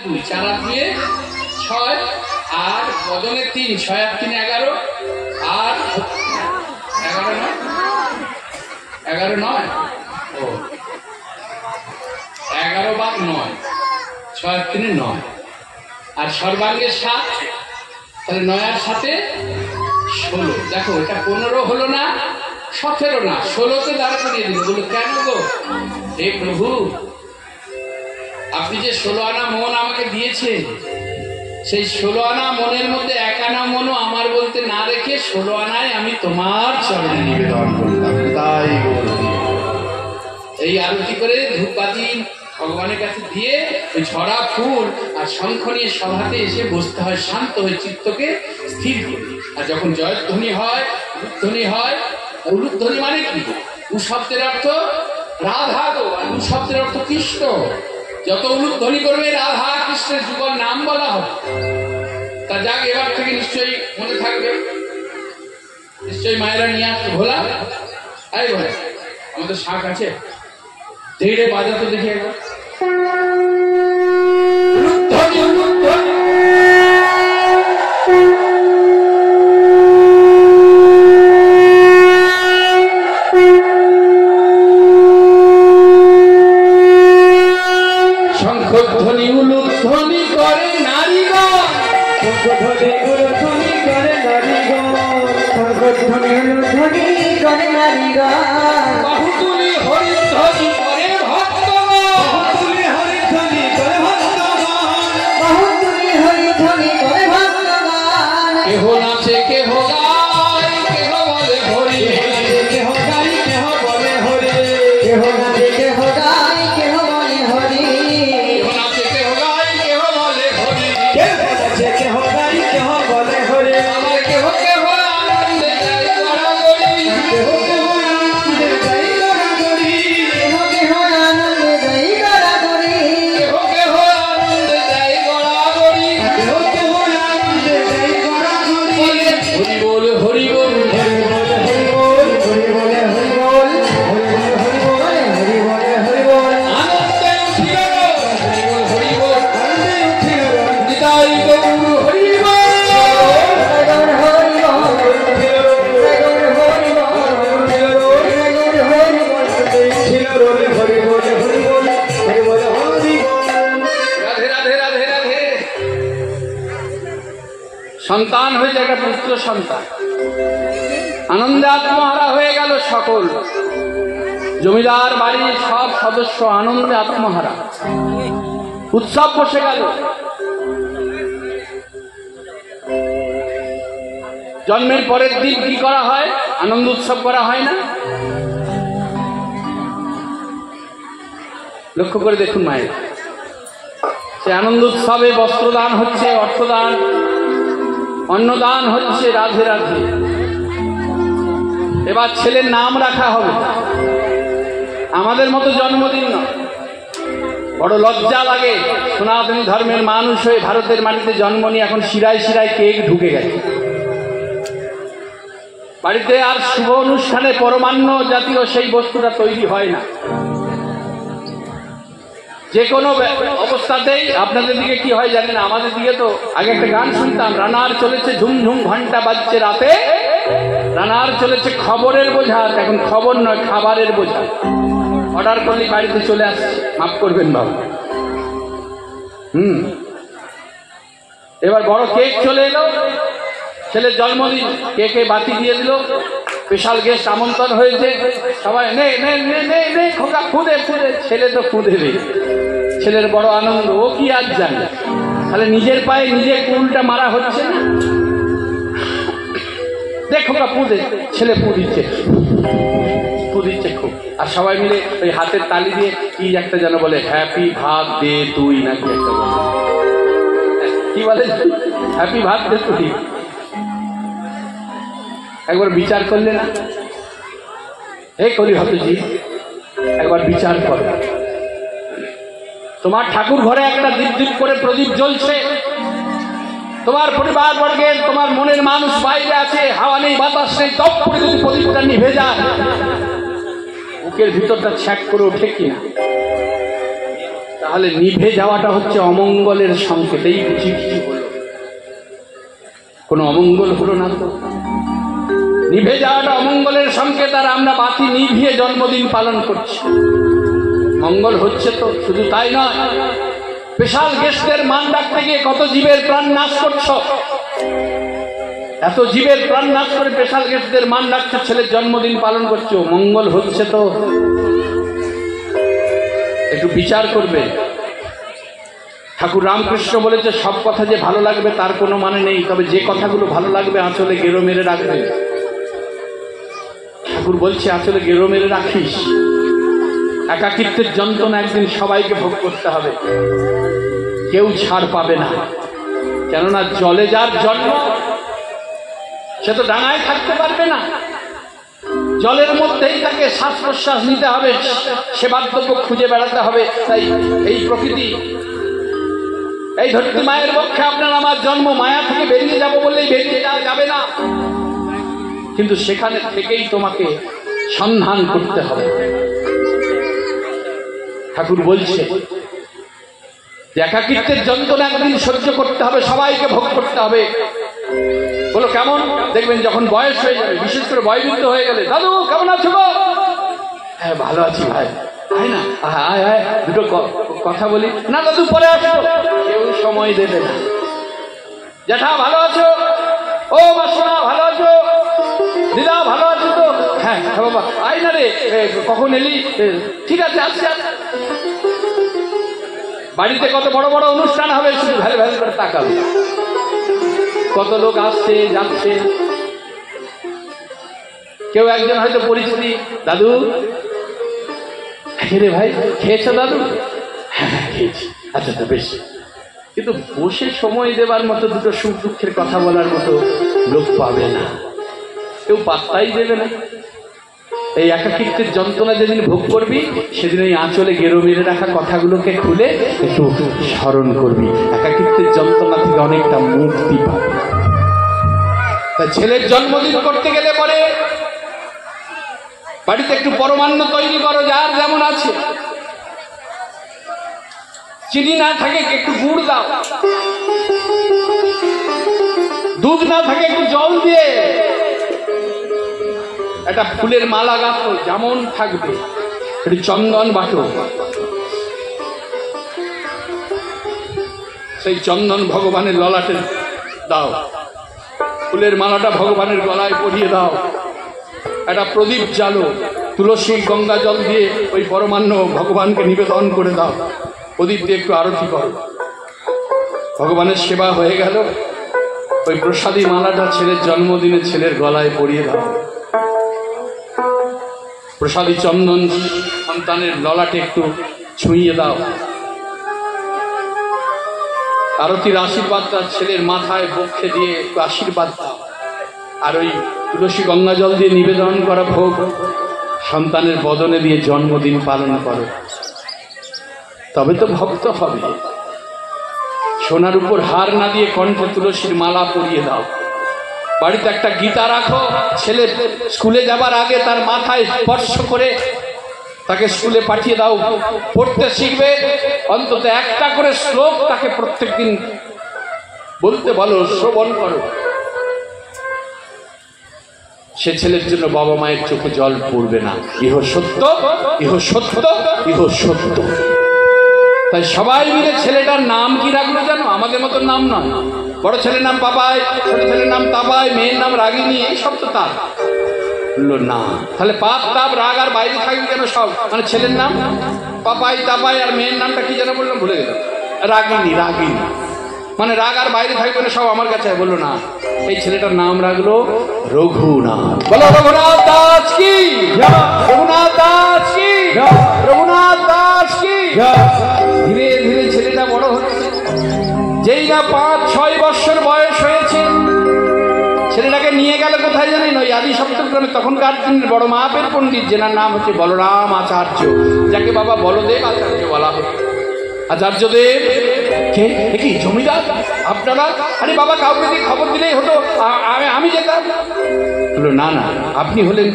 2 4 আর 2 6 আর বদনে 3 6 আর 3 11 আর 11 না 11 নয় ও 11 বাদ 9 6 আর 3 9 আর সর্বাঙ্গে 7 তাহলে 9 আর 7 16। দেখো এটা 15 হলো না 17 না 16 তে দাঁড় করিয়ে দিল। বলো কেন গো হে প্রভু, আপনি যে 16 আনা মন আমাকে দিয়েছেন, সেই 16 আনা মনের মধ্যে 1 আনা মনও আমার বলতে না রেখে 16 আনায় আমি তোমার চরণে নিবেদন করলাম। তাই এই আরতি করে ধূপবাতি ভগবানের কাছে দিয়ে ওই ঝরা ফুল আর শঙ্খ নিয়ে সভাতে এসে বসতে হয় শান্ত হয়ে, চিত্তকে স্থির করে। আর যখন জয়ধ্বনি হয়, উলুধ্বনি হয়, উলুধ্বনি মানে কি? উ শব্দের অর্থ রাধা গো, আর উ শব্দের অর্থ কৃষ্ণ। যত উলুধ্বনি করবে রাধা কৃষ্ণের যুগল নাম বলা হবে। তা যাক, এবার থেকে নিশ্চয়ই মনে থাকবে, নিশ্চয়ই মায়েরা নিয়ে আসবে। ভোলা আই ভোলা, আমাদের শাক আছে, ধীরে বাজাতে দেখি একবার। শঙ্খধ্বনি উলুধ্বনি করে নারীগণ, শঙ্খধ্বনি উলুধ্বনি করে নারীগণ, শঙ্খধ্বনি উলুধ্বনি করে নারীগণ, বাহুতুলি হরিধ্বনি করে ভক্তগণ, বাহুতুলি হরিধ্বনি করে ভক্তগণ, বাহুতুলি হরিধ্বনি করে ভক্তগণ। কেহ নাচে কেহ গায় কেহ বলে হরি, কেহ গাই কেহ বলে হরি, কেহ নাচে কেহ গাই কেহ বলে হরি, কেহ নাচে কেহ গায় কেহ বলে হরি, কেহ নাচে কেহ গাই কেহ বলে হরি। আমার কেহ কেহ আনন্দে যায় গড়াগড়ি, কেহ কেহ আনন্দে গাই গড়াগড়ি, কেহ কেহ আনন্দে গাই গড়াগড়ি, কেহ কেহ আনন্দে যায় গড়াগড়ি। কেহ কেহ আনন্দে গাই গড়াগড়ি। হরি বল হরি বল হরি বলে হরি বল, হরি বলে হরি বল, হরি বলে হরি বল, হরি বলে হরি বল। আনন্দে উঠিল হরি বল হরি বল, আনন্দে উঠিল নিতাই গৌর হরি বল। গৌর হরি বল, গৌর হরি বল, গৌর হরি বল। উঠিল রোলে হরি বলে হরি বল, হরি বলে হরি বল। রাধে রাধে রাধে রাধে। সন্তান হয়েছে একটা পুত্র সন্তান, আনন্দে আত্মহারা হয়ে গেল সকল। জমিদার বাড়ির সব সদস্য আনন্দে আত্মহারা, উৎসব বসে গেল। জন্মের পরের দিন কি করা হয়? আনন্দ উৎসব করা হয় না? লক্ষ্য করে দেখুন মায়ের, সে আনন্দ উৎসবে বস্ত্রদান হচ্ছে, অর্থদান, অন্নদান হচ্ছে। রাধে রাধে। এবার ছেলের নাম রাখা হবে, আমাদের মতো জন্মদিন নয়। বড় লজ্জা লাগে, সনাতনী ধর্মের মানুষ হয়ে ভারতের মাটিতে জন্ম নিয়ে এখন শিরায় শিরায় কেক ঢুকে গেছে বাড়িতে। আর শুভ অনুষ্ঠানে পরমান্ন জাতীয় সেই বস্তুটা তৈরি হয় না। যে কোনো অবস্থাতেই আপনাদের দিকে কি হয় জানেন? আমাদের দিকে তো আগে একটা গান শুনতাম, রানার চলেছে ঝুমঝুম ঘন্টা বাজছে রাতে, রানার চলেছে খবরের বোঝা। এখন খবর নয়, খাবারের বোঝা। অর্ডার করলে বাড়িতে চলে আসছে, মাফ করবেন বাবু। এবার বড় কেক চলে এলো, ছেলের জন্মদিন, কেকে বাতি দিয়ে দিল, স্পেশাল গেস্ট আমন্ত্রণ হয়েছে, সবাই নে নে নে নে নে খোকা খুদে খুদে। ছেলে তো খুদেবে, ছেলের বড় আনন্দ, ও কি আজ জানে। তাহলে নিজের পায়ে নিজে কুলটা মারা হচ্ছে না? দেখো কা পুঁদে, ছেলে পু দিচ্ছে খুব। আর সবাই মিলে ওই হাতের তালি দিয়ে কি একটা যেন বলে, হ্যাপি বার্থডে তুই, নাকি একটা বলে, কি বলে, হ্যাপি বার্থডে তুই। একবার বিচার করলে না? হে কলি হতজি, একবার বিচার কর। তোমার ঠাকুর ঘরে একটা দীপ দীপ করে প্রদীপ জ্বলছে, তোমার পরিবার বর্গের, তোমার মনের মানুষ বাইরে আছে, হাওয়া নেই বাতাস নেই, তপ করে যদি প্রদীপটা নিভে যায়, বুকের ভিতরটা ছ্যাক করে ওঠে কিনা? তাহলে নিভে যাওয়াটা হচ্ছে অমঙ্গলের সংকেত। এই বুঝি কিছু হলো, কোনো অমঙ্গল হলো না তো। নিভে যাওয়াটা অমঙ্গলের সংকেত, আর আমরা বাতি নিভিয়ে জন্মদিন পালন করছি। মঙ্গল হচ্ছে তো, শুধু তাই নয়, স্পেশাল গেস্টদের মান রাখতে গিয়ে কত জীবের প্রাণ নাশ করছ। এত জীবের প্রাণ নাশ করে স্পেশাল গেস্টদের মান রাখছে, ছেলের জন্মদিন পালন করছো। মঙ্গল হচ্ছে তো, একটু বিচার করবে। ঠাকুর রামকৃষ্ণ বলেছে সব কথা যে ভালো লাগবে তার কোনো মানে নেই, তবে যে কথাগুলো ভালো লাগবে আঁচলে গেরো মেরে রাখবে। ঠাকুর বলছে আঁচলে গেরো মেরে রাখিস। একাকিত্বের যন্ত্রণা একদিন সবাইকে ভোগ করতে হবে, কেউ ছাড় পাবে না। কেননা জলে যার জন্ম সে তো ডাঙায় থাকতে পারবে না, জলের মধ্যেই তাকে শ্বাস প্রশ্বাস নিতে হবে, সেবাদ্রব্য খুঁজে বেড়াতে হবে। তাই এই প্রকৃতি, এই ধরতি মায়ের পক্ষে আপনার আমার জন্ম, মায়া থেকে বেরিয়ে যাব বললেই বেরিয়ে যাওয়া যাবে না, কিন্তু সেখানে থেকেই তোমাকে সন্ধান করতে হবে। ঠাকুর বলছে যে একাকিত্বের যন্ত্রণা একদিন সহ্য করতে হবে, সবাইকে ভোগ করতে হবে। বলো কেমন? দেখবেন যখন বয়স হয়ে যাবে, বিশেষ করে বয়বৃদ্ধ হয়ে গেলে, দাদু কেমন আছো গো? হ্যাঁ ভালো আছি ভাই। তাই না? আয় আয় দুটো কথা বলি। না দাদু পরে আসো। কেউ সময় দেবে না। জ্যাঠা ভালো আছো? ও মাসিমা ভালো আছো? দিদা ভালো আছো তো? হ্যাঁ বাবা আয় না রে, কখন এলি? ঠিক আছে আসছি। বাড়িতে কত বড় বড় অনুষ্ঠান হবে, শুধু ভ্যালে ভ্যালে করে তাকাবে। কত লোক আসছে যাচ্ছে। কেউ একজন হয়তো পরিচিতি, দাদু রে ভাই খেয়েছো দাদু? হ্যাঁ খেয়েছি। আচ্ছা তো বেশ। কিন্তু বসে সময় দেবার মতো, দুটো সুখ দুঃখের কথা বলার মতো লোক পাবে না, কেউ পাত্তাই দেবে না। এই একাকিত্বের যন্ত্রণা যেদিন ভোগ করবি, সেদিন এই আঁচলে গেরো মেরে রাখা কথাগুলোকে খুলে একটু স্মরণ করবি, একাকিত্বের যন্ত্রণা থেকে অনেকটা মুক্তি পাবি। তাই ছেলের জন্মদিন করতে গেলে পরে বাড়িতে একটু পরমান্ন তৈরি করো, যার যেমন আছে। চিনি না থাকে একটু গুড় দাও, দুধ না থাকে একটু জল দিয়ে একটা ফুলের মালা গাঁথো, যেমন থাকবে। একটু চন্দন বাটো, সেই চন্দন ভগবানের ললাটে দাও, ফুলের মালাটা ভগবানের গলায় পরিয়ে দাও। একটা প্রদীপ জ্বালো, তুলসী গঙ্গা জল দিয়ে ওই পরমান্ন ভগবানকে নিবেদন করে দাও। প্রদীপ দিয়ে একটু আরতি করো, ভগবানের সেবা হয়ে গেল। ওই প্রসাদী মালাটা ছেলের জন্মদিনে ছেলের গলায় পরিয়ে দাও। প্রসাদী চন্দন সন্তানের ললাটে একটু ছুঁয়ে দাও। আরতির আশীর্বাদটা ছেলের মাথায় বক্ষে দিয়ে একটু আশীর্বাদ দাও। আর ওই তুলসী গঙ্গা জল দিয়ে নিবেদন করা ভোগ সন্তানের বদনে দিয়ে জন্মদিন পালন করো, তবে তো ভক্ত হবে। সোনার উপর হার না দিয়ে কণ্ঠে তুলসীর মালা পরিয়ে দাও। বাড়িতে একটা গীতা রাখো, ছেলে স্কুলে যাবার আগে তার মাথায় স্পর্শ করে তাকে স্কুলে পাঠিয়ে দাও। পড়তে শিখবে, অন্তত একটা করে শ্লোক তাকে প্রত্যেকদিন বলতে বলো, শ্রবণ করো। সে ছেলের জন্য বাবা মায়ের চোখে জল পড়বে না। ইহ সত্য, ইহ সত্য, ইহ সত্য। তাই সবাই মিলে ছেলেটার নাম কি রাখলো জানো? আমাদের মতো নাম নয়। বড় ছেলের নাম পাপাই, ছোট ছেলের নাম তাপাই, মেয়ের নাম রাগিনী, এই সব তো তার বললো না। তাহলে পাপ তাপ রাগ আর বাইরে থাকবে কেন? সব মানে ছেলের নাম পাপাই তাপাই, আর মেয়ের নামটা কি যেন বললাম ভুলে গেলাম, রাগিনী। রাগিনী মানে রাগ আর বাইরে থাকবে না, সব আমার কাছে। বললো না, এই ছেলেটার নাম রাখলো রঘুনাথ। বলো রঘুনাথ দাস কি, রঘুনাথ দাস কি, রঘুনাথ দাস কি। ধীরে ধীরে ছেলেটা বড় হচ্ছে। যেই না 5-6 বৎসর বয়স হয়েছে, ছেলেটাকে নিয়ে গেল কোথায় জানেন? ওই আদি সপ্তগ্রামে। তখনকার দিনের বড় মাপের পণ্ডিত, যেনার নাম হচ্ছে বলরাম আচার্য, যাকে বাবা বলদেব আচার্য বলা হতো। আচার্যদেব কে? কি জমিদার আপনারা? আরে বাবা, কাউকে দিয়ে খবর দিলেই হতো, আমি যেতাম। বললো না না, আপনি হলেন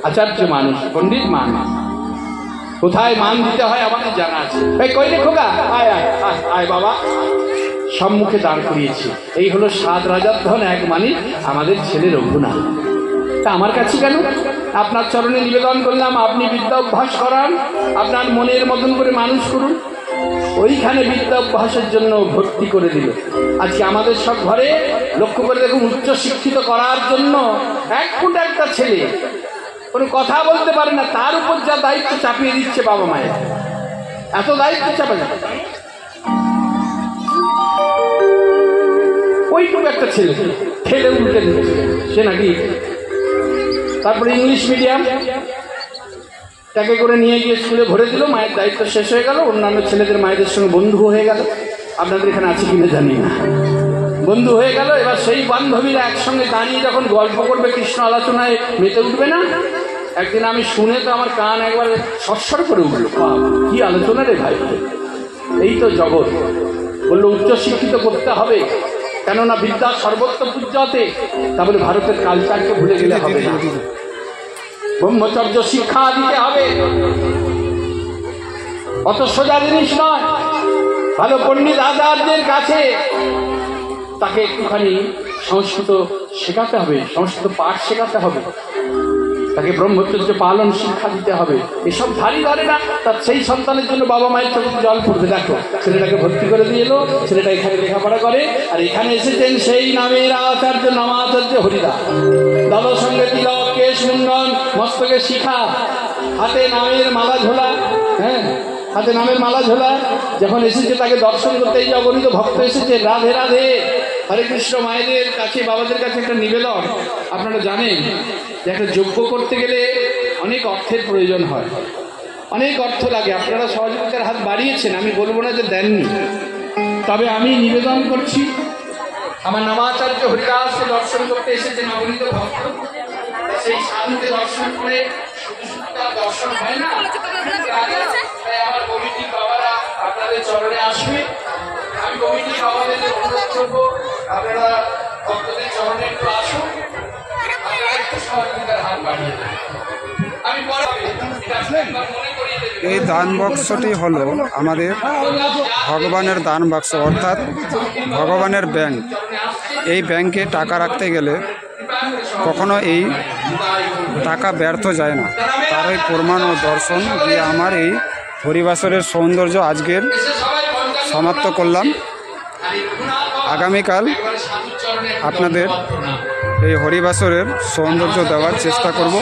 আচার্য মানুষ, পণ্ডিত মানুষ। কোথায় মান দিতে হয় আমাদের জানা আছে। এই কই রে খোকা, আয় আয় আয় আয় বাবা, সম্মুখে দাঁড় করিয়েছি। এই হলো 7 রাজার ধন, এক মানিক আমাদের ছেলে রঘুনাথ। তা আমার কাছে কেন? আপনার চরণে নিবেদন করলাম, আপনি বিদ্যা অভ্যাস করান, আপনার মনের মতন করে মানুষ করুন। ওইখানে বিদ্যা অভ্যাসের জন্য ভর্তি করে দিল। আজকে আমাদের সব ঘরে লক্ষ্য করে দেখুন, উচ্চ শিক্ষিত করার জন্য এক ফুট একটা ছেলে কোনো কথা বলতে পারে না, তার উপর যা দায়িত্ব চাপিয়ে দিচ্ছে বাবা মায়ের, এত দায়িত্ব চাপে যাবে। ওইটুকু একটা ছেলে ঠেলে উল্টে দিচ্ছে সে নাকি। তারপরে ইংলিশ মিডিয়াম তাকে করে নিয়ে গিয়ে স্কুলে ভরে দিল, মায়ের দায়িত্ব শেষ হয়ে গেল, অন্যান্য ছেলেদের মায়েদের সঙ্গে বন্ধু হয়ে গেল। আপনাদের এখানে আছে কিনা জানি না, বন্ধু হয়ে গেল। এবার সেই বান্ধবীরা একসঙ্গে দাঁড়িয়ে যখন গল্প করবে, কৃষ্ণ আলোচনায় মেতে উঠবে না। একদিন আমি শুনে তো আমার কান একবার সরসর করে উঠলো, কি আলোচনা রে ভাই, এই তো জগৎ। বললো উচ্চ শিক্ষিত করতে হবে, কেননা বিদ্যা সর্বত্র পূজ্যতে। তা বলে ভারতের কালচারকে ভুলে গেলে হবে না, ব্রহ্মচর্য শিক্ষা দিতে হবে। অত সোজা জিনিস নয়। ভালো পণ্ডিত আচার্যের কাছে তাকে একটুখানি সংস্কৃত শেখাতে হবে, সংস্কৃত পাঠ শেখাতে হবে, তাকে ব্রহ্মচর্য পালন শিক্ষা দিতে হবে। এসব ধারি ধরে না, তার সেই সন্তানের জন্য বাবা মায়ের চোখে জল পড়বে। দেখো ছেলেটাকে ভর্তি করে দিয়ে এলো, ছেলেটা এখানে লেখাপড়া করে, আর এখানে এসেছেন সেই নামের আচার্য নামাচার্য হরিদা। দাদার সঙ্গে তিলক, কেশ মুন্ডন, মস্তকে শিখা, হাতে নামের মালা ঝোলা। হ্যাঁ, হাতে নামের মালা ঝোলা। যখন এসেছে তাকে দর্শন করতে এই অগণিত ভক্ত এসেছে। রাধে রাধে, হরে কৃষ্ণ। মায়েদের কাছে বাবাদের কাছে একটা নিবেদন, আপনারা জানেন যে একটা যজ্ঞ করতে গেলে অনেক অর্থের প্রয়োজন হয়, অনেক অর্থ লাগে। আপনারা সহযোগিতার হাত বাড়িয়েছেন, আমি বলবো না যে দেননি, তবে আমি নিবেদন করছি, আমার নামাচার্য হরিদাসকে দর্শন করতে এসেছেন অগণিত ভক্ত। সেই সাধুকে দর্শন করে শুধু শুধু তার দর্শন হয় না, তাই আমার কমিটির বাবারা আপনাদের চরণে আসবে। আমি কমিটির বাবাদের অনুরোধ করবো, আপনারা ভক্তদের চরণে একটু আসুন, আপনারা একটু সহযোগিতার হাত বাড়িয়ে দেবেন। আমি পরে এই দান বাক্সটি হলো আমাদের ভগবানের দান বাক্স, অর্থাৎ ভগবানের ব্যাংক। এই ব্যাংকে টাকা রাখতে গেলে কখনো এই টাকা ব্যর্থ যায় না। তারই প্রমাণ ও দর্শন দিয়ে আমার এই হরিবাসরের সৌন্দর্য আজকের সমাপ্ত করলাম। আগামীকাল আপনাদের এই হরিবাসরের সৌন্দর্য দেওয়ার চেষ্টা করব।